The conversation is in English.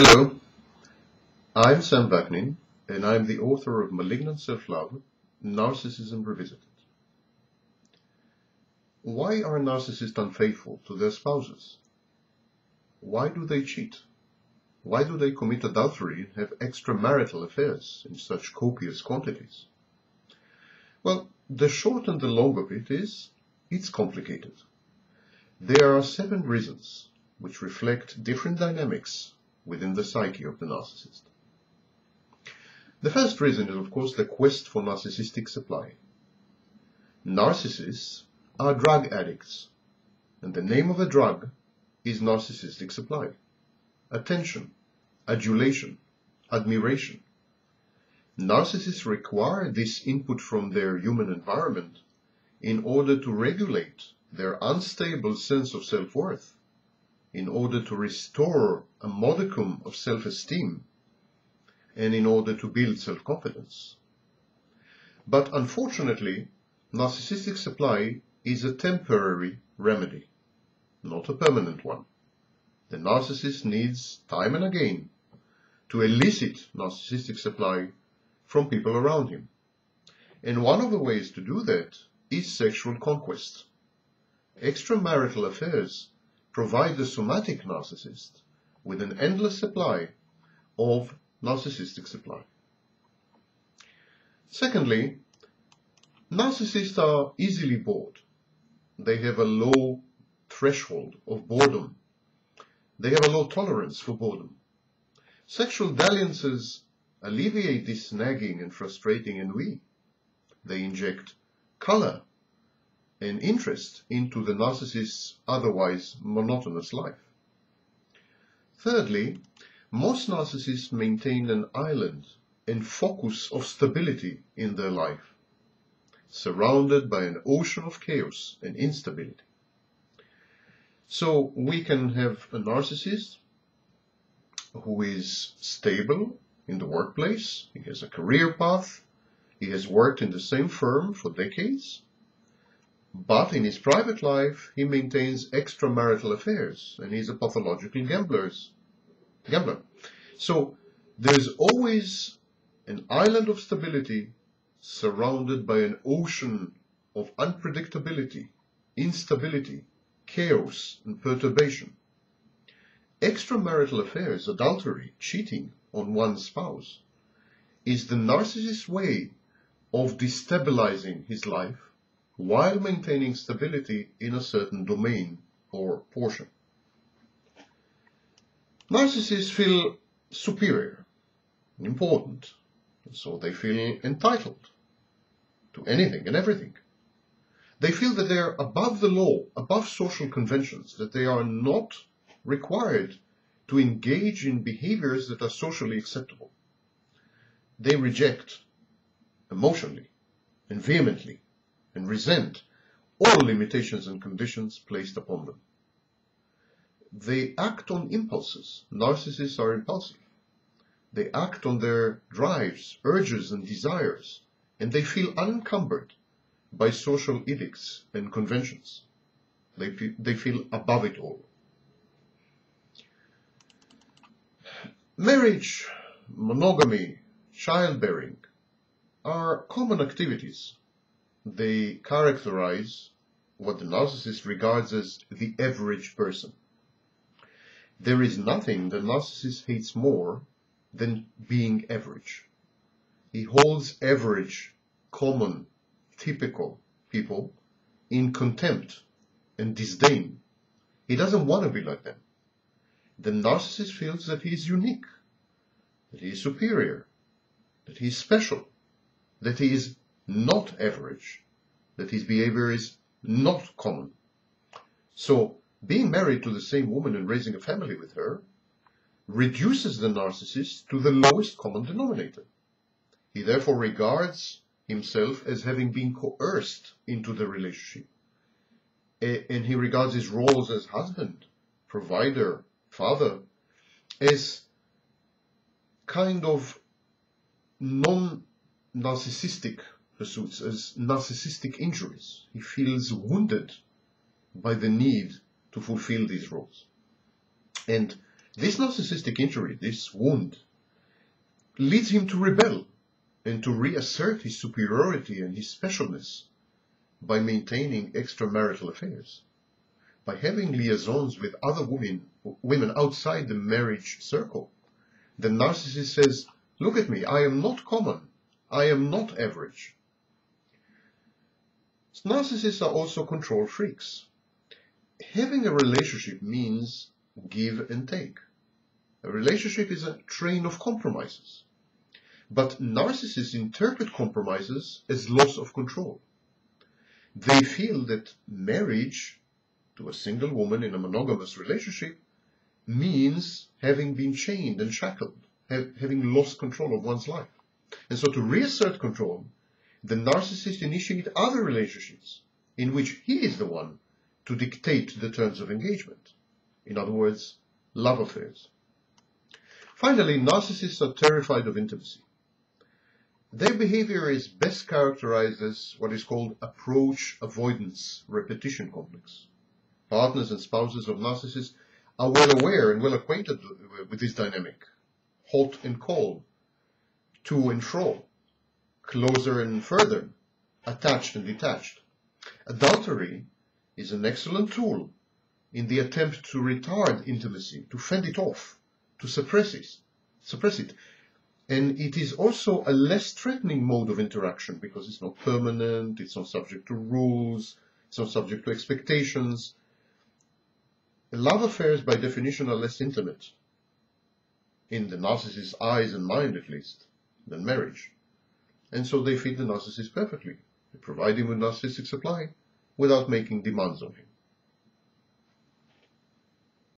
Hello, I'm Sam Vaknin, and I'm the author of Malignant Self-Love, Narcissism Revisited. Why are narcissists unfaithful to their spouses? Why do they cheat? Why do they commit adultery and have extramarital affairs in such copious quantities? Well, the short and the long of it is, it's complicated. There are 7 reasons which reflect different dynamics within the psyche of the narcissist. The first reason is, of course, the quest for narcissistic supply. Narcissists are drug addicts, and the name of a drug is narcissistic supply. Attention, adulation, admiration. Narcissists require this input from their human environment in order to regulate their unstable sense of self-worth, in order to restore a modicum of self-esteem, and in order to build self-confidence. But unfortunately, narcissistic supply is a temporary remedy, not a permanent one. The narcissist needs time and again to elicit narcissistic supply from people around him. And one of the ways to do that is sexual conquest. Extramarital affairs provide the somatic narcissist with an endless supply of narcissistic supply. Secondly, narcissists are easily bored. They have a low threshold of boredom. They have a low tolerance for boredom. Sexual dalliances alleviate this nagging and frustrating ennui. They inject color and interest into the narcissist's otherwise monotonous life. Thirdly, most narcissists maintain an island and focus of stability in their life, surrounded by an ocean of chaos and instability. So we can have a narcissist who is stable in the workplace, he has a career path, he has worked in the same firm for decades, but in his private life he maintains extramarital affairs and he's a pathological gambler. So there's always an island of stability surrounded by an ocean of unpredictability, instability, chaos, and perturbation. Extramarital affairs, adultery, cheating on one's spouse, is the narcissist's way of destabilizing his life while maintaining stability in a certain domain or portion. Narcissists feel superior and important, and so they feel entitled to anything and everything. They feel that they are above the law, above social conventions, that they are not required to engage in behaviors that are socially acceptable. They reject emotionally and vehemently and resent all limitations and conditions placed upon them. They act on impulses. Narcissists are impulsive. They act on their drives, urges, and desires, and they feel unencumbered by social edicts and conventions. They feel above it all. Marriage, monogamy, childbearing are common activities. They characterize what the narcissist regards as the average person. There is nothing the narcissist hates more than being average. He holds average, common, typical people in contempt and disdain. He doesn't want to be like them. The narcissist feels that he is unique, that he is superior, that he is special, that he is not average, that his behavior is not common. So, being married to the same woman and raising a family with her reduces the narcissist to the lowest common denominator. He therefore regards himself as having been coerced into the relationship. And he regards his roles as husband, provider, father, as kind of non-narcissistic pursuits, as narcissistic injuries. He feels wounded by the need to fulfill these roles. And This narcissistic injury, this wound, leads him to rebel and to reassert his superiority and his specialness by maintaining extramarital affairs, by having liaisons with other women outside the marriage circle. The narcissist says, look at me, I am not common, I am not average. Narcissists are also control freaks. Having a relationship means give and take. A relationship is a train of compromises. But narcissists interpret compromises as loss of control. They feel that marriage to a single woman in a monogamous relationship means having been chained and shackled, having lost control of one's life. And so to reassert control, the narcissist initiates other relationships in which he is the one to dictate the terms of engagement. In other words, love affairs. Finally, narcissists are terrified of intimacy. Their behavior is best characterized as what is called approach avoidance repetition complex. Partners and spouses of narcissists are well aware and well acquainted with this dynamic. Hot and cold, to and fro, closer and further, attached and detached. Adultery is an excellent tool in the attempt to retard intimacy, to fend it off, to suppress it. And it is also a less threatening mode of interaction because it's not permanent, it's not subject to rules, it's not subject to expectations. Love affairs, by definition, are less intimate, in the narcissist's eyes and mind at least, than marriage. And so they fit the narcissist perfectly. They provide him with narcissistic supply without making demands on him.